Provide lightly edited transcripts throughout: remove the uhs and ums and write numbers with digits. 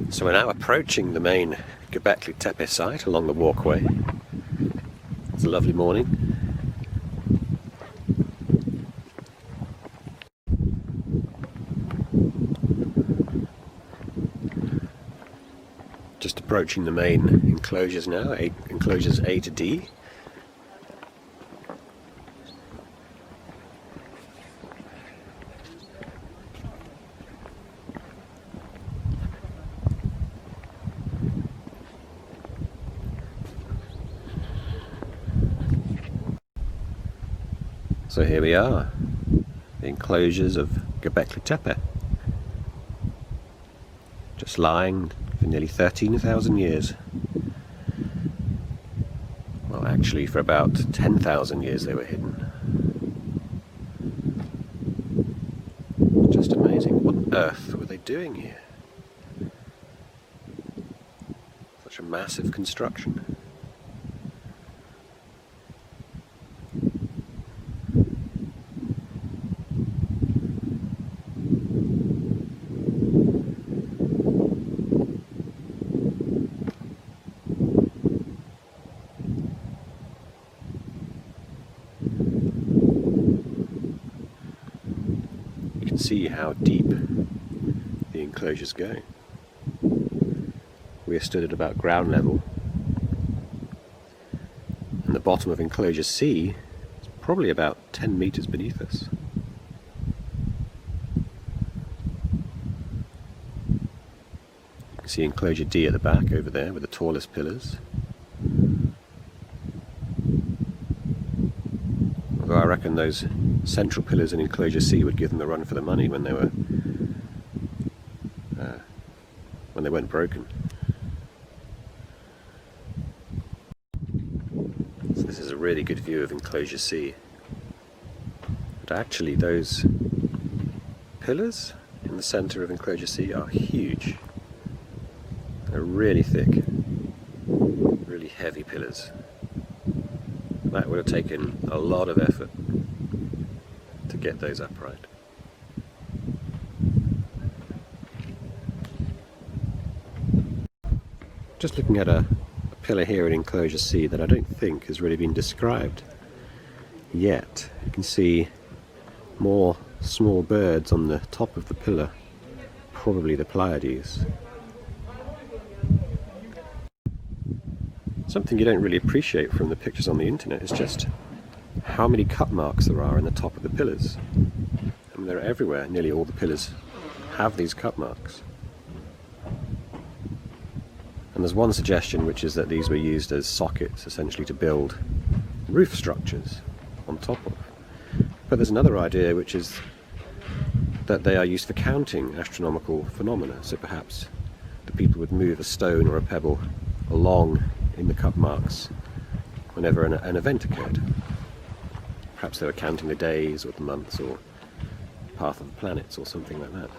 So we're now approaching the main Gobekli Tepe site along the walkway. It's a lovely morning. Just approaching the main enclosures now, enclosures A to D. So here we are, the enclosures of Gobekli Tepe, just lying for nearly 13,000 years. Well, actually for about 10,000 years they were hidden. Just amazing. What on earth were they doing here? Such a massive construction. See how deep the enclosures go. We are stood at about ground level, and the bottom of enclosure C is probably about 10 meters beneath us. You can see enclosure D at the back over there with the tallest pillars. Although I reckon those central pillars in enclosure C would give them a run for the money when they went broken. So this is a really good view of enclosure C. But actually those pillars in the center of enclosure C are huge. They're really thick, really heavy pillars. That would have taken a lot of effort to get those upright. Just looking at a pillar here in enclosure C that I don't think has really been described yet. You can see more small birds on the top of the pillar, probably the Pleiades. Something you don't really appreciate from the pictures on the internet is just how many cut marks there are in the top of the pillars. I mean, they're everywhere. Nearly all the pillars have these cut marks. And there's one suggestion, which is that these were used as sockets, essentially to build roof structures on top of. But there's another idea, which is that they are used for counting astronomical phenomena. So perhaps the people would move a stone or a pebble along in the cut marks whenever an event occurred. Perhaps they were counting the days or the months or path of the planets or something like that.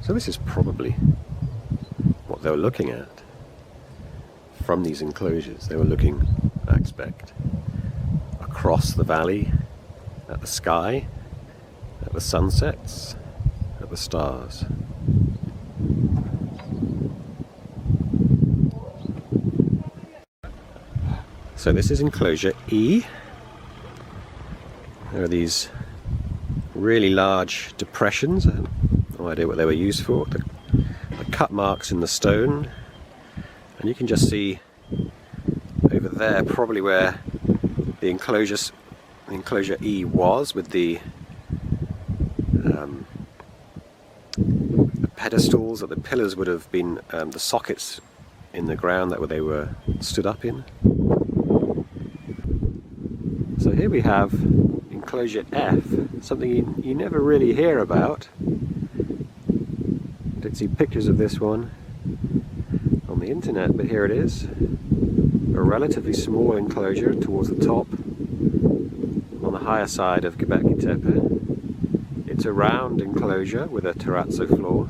So this is probably what they were looking at from these enclosures. They were looking, I expect, across the valley, at the sky, at the sunsets, at the stars. So this is enclosure E. There are these really large depressions. I have no idea what they were used for. The cut marks in the stone, and you can just see over there probably where the enclosure E was, with the pedestals, or the pillars would have been the sockets in the ground that they were stood up in. So here we have enclosure F, something you never really hear about. I don't see pictures of this one on the internet, but here it is. A relatively small enclosure towards the top, on the higher side of Gobekli Tepe. It's a round enclosure with a terrazzo floor,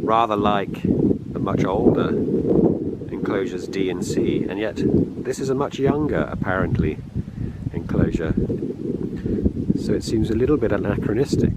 rather like the much older enclosure enclosures D and C, and yet this is a much younger, apparently, enclosure. So it seems a little bit anachronistic.